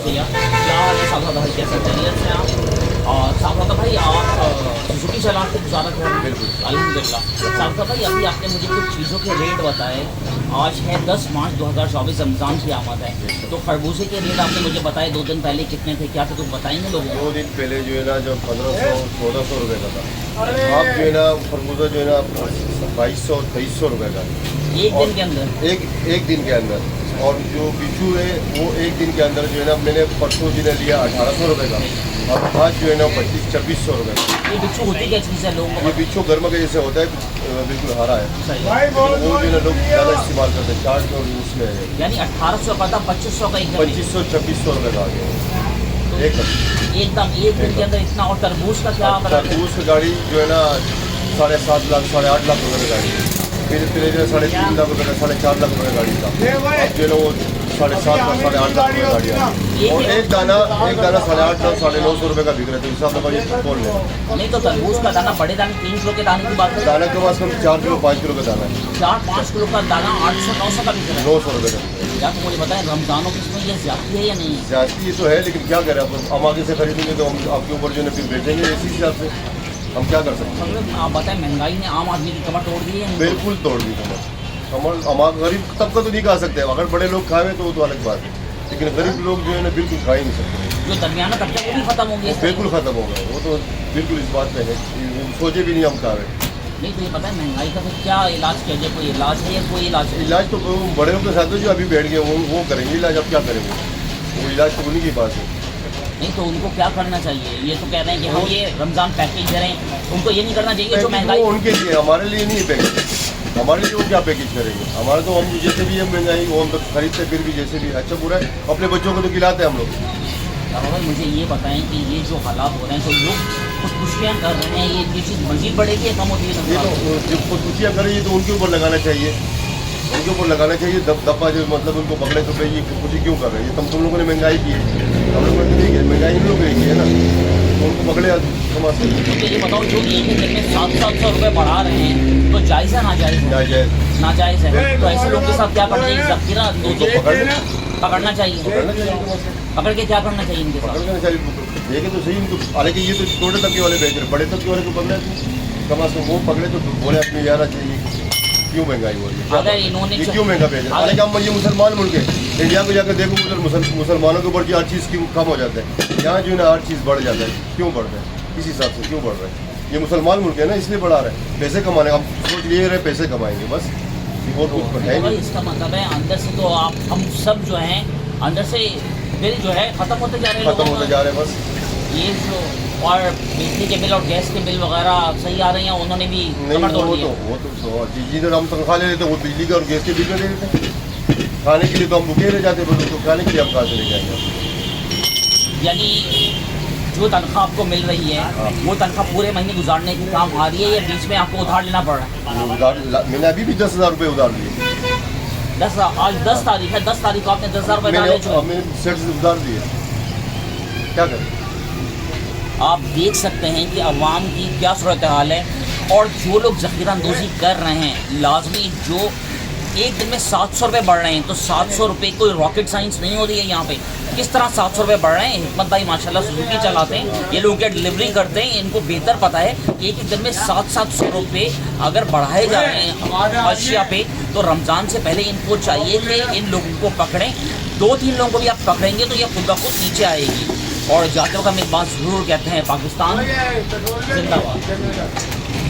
भैया, क्या हाल है साहब भाई, कैसे खैरियत से आप? और साहब भाई आप सुजुकी चलाते हैं ज़्यादा कर? बिल्कुल अल्हम्दुलिल्लाह। साहब भाई अभी आपने मुझे कुछ चीज़ों के रेट बताए। आज है 10 मार्च 2024, रमज़ान की आमद है, तो खरबूजे के रेट आपने मुझे बताए 2 दिन पहले कितने थे, क्या थे कुछ बताएंगे लोगों को? 2 दिन पहले जो है ना, जब 1500-1400 रुपये का था, अब जो है ना खरबूजा जो है ना 2200-2300 रुपये का एक दिन के अंदर? एक दिन के अंदर। और जो बिच्छू है वो एक दिन के अंदर जो है ना, मैंने परसों दिन लिया 1800 रुपये का, और आज जो है ना 2500-2600 रुपये का। ये बिच्छू होती क्या चीज़ है लोगों ये को? बिच्छू गर्म के जैसे होता है, बिल्कुल हरा है, सही है। लेकिन वो जो है ना लोग ज़्यादा इस्तेमाल करते हैं, चाट और उसमें है। यानी 1800 का था 2500 का एकदम? 2500-2600 रुपये का आ गया एकदम एक दिन के अंदर इतना। और तरबूज का क्या? तरबूज की गाड़ी जो है ना 7.5 लाख 8.5 लाख रुपये की गाड़ी है, फिर धीरे धीरे 3.5 लाख रुपये का 4.5 लाख रुपये गाड़ी था, अब जो है ना वो 7.5 लाख 8.5 लाख रुपये गाड़ी है। और एक दाना 8.5 900 रुपये का बिक रहा है, तो हिसाब लगाओ ये कौन ले। नहीं तो तरबूज का दाना, बड़े दाने 3 किलो के दाने की बात करें, दाना के पास कम 4 किलो 5 किलो का दाना है, 4-5 किलो का दाना 800-900 का बिक रहा है। 900 रुपये का। या तो मुझे बताएं रमज़ानों की इसमें ये ज्यादती है या नहीं है? जाती तो है, लेकिन क्या करें, हम आगे से खरीदेंगे तो हम आपके ऊपर जो है ना फिर बेचेंगे, इसी हिसाब से हम क्या कर सकते हैं। मतलब आप बताएं महंगाई ने आम आदमी की कमर तोड़ दी है? बिल्कुल तोड़ दी कमर। हमारा गरीब तबका तो नहीं खा सकते, अगर बड़े लोग खाए तो वो तो अलग बात है, लेकिन गरीब लोग जो है ना बिल्कुल खा ही नहीं सकते। जो दरमियाना तबका वो भी खत्म हो गया? बिल्कुल ख़त्म हो गया, वो तो बिल्कुल इस बात पे है, सोचे भी नहीं हम खा रहे। नहीं तो ये पता है महंगाई का फिर क्या इलाज किया जाए? कोई इलाज है या कोई इलाज नहीं? इलाज तो बड़े लोग के साथ तो जो अभी बैठ गए वो करेंगे इलाज, अब क्या करेंगे, वो इलाज तो उन्हीं की बात है। नहीं तो उनको क्या करना चाहिए? ये तो कह रहे हैं कि हम ये रमज़ान पैकेज दे रहे हैं, उनको ये नहीं करना चाहिए जो महंगाई? वो उनके लिए, हमारे लिए नहीं पैकेज, हमारे लिए वो क्या पैकेज करेंगे। हमारे तो हम जैसे भी है महंगाई वो हम तो खरीदते, फिर भी जैसे भी अच्छा बुरा है अपने बच्चों को तो खिलाते हैं हम लोग। अब मुझे ये बताएं कि ये जो हालात हो रहे हैं, तो लोग खुदकुशियाँ कर रहे हैं, ये चीज़ मजीद बढ़ेगी या कम होती है? ये तो जब खुदकुशियाँ करेंगे तो उनके ऊपर लगाना चाहिए, उनके ऊपर लगाना चाहिए दबा, जो मतलब उनको पकड़े तो भाई ये खुदकुशी क्यों कर रहे हैं, तुम लोगों ने महंगाई की है, हम लोगों ने नहीं की, महंगाई इन लोगों ने की है ना, तो उनको पकड़े समाज से। तो ये बताओ जो एक दिन में 700 रुपये बढ़ा रहे हैं, तो जायज़ है नाजायज़ है? जायज़ नाजायज़ है। तो ऐसे लोगों के साथ क्या करना चाहिए? जखीरा पकड़ना चाहिए। पकड़ के क्या करना चाहिए इनके साथ? पकड़ना चाहिए, देखे तो सही इनको, हालांकि ये तो छोटे तबके वाले बेच रहे, बड़े तबके वाले को पकड़े कम अज कम वो पकड़े तो बोले अपने यारा चाहिए, क्यों महंगाई हो रही है, अगर इन्होंने ये क्यों महंगा बेच रहे हैं। हालांकि हम ये मुसलमान मुल्क है, इंडिया को जाकर देखो उधर मुसलमानों के ऊपर हर चीज़ क्यों कम हो जाता है, यहाँ जो है ना हर चीज़ बढ़ जाता है, क्यों बढ़ रहा है, किस हिसाब से क्यों बढ़ रहा है। ये मुसलमान मुल्क है ना, इसलिए बढ़ा रहे हैं, पैसे कमाने, हम सोच लिए रहे पैसे कमाएंगे बस, और कुछ है भाई नहीं। इसका मतलब है अंदर से तो आप हम सब जो हैं अंदर से बिल जो है ख़त्म होते जा रहे हैं, खत्म होते जा रहे हैं बस। ये जो और बिजली के बिल और गैस के बिल वगैरह सही आ रहे हैं, उन्होंने भी नहीं कमर तोड़ दिया। वो तो जिधर हम तनख्वाह ले लेते वो बिजली का और गैस के बिल में दे देते, खाने के लिए तो हम रुके रह जाते, बस उसको खाने के लिए हम कहाँ से ले जाएंगे। यानी जो तनख्वाह आपको मिल रही है वो तनख्वाह पूरे महीने गुजारने के काम आ रही है या बीच में आपको उधार लेना पड़ रहा है? मैंने अभी भी 10,000 रुपये उधार लिए। 10 आज 10 तारीख है, 10 तारीख को आपने 10,000 रुपये डाले जो मैंने सेठ से उधार लिए, क्या करें। आप देख सकते हैं कि अवाम की क्या सूरत हाल है। और जो लोग ज़ख़ीरा अंदोज़ी कर रहे हैं, लाजमी जो एक दिन में 700 रुपये बढ़ रहे हैं, तो 700 रुपये कोई रॉकेट साइंस नहीं हो रही है यहाँ पे। किस तरह 700 रुपये बढ़ रहे हैं? हिम्मत भाई माशाल्लाह सुजुकी चलाते हैं, ये लोग क्या डिलीवरी करते हैं, इनको बेहतर पता है कि एक दिन में 700 रुपये अगर बढ़ाए जा रहे हैं अशिया पे, तो रमज़ान से पहले इनको चाहिए कि इन लोगों को पकड़ें। 2-3 लोगों को भी आप पकड़ेंगे तो ये खुद ब खुद नीचे आएगी। और जाते वक्त हम एक बात ज़रूर कहते हैं, पाकिस्तान जिंदाबाद।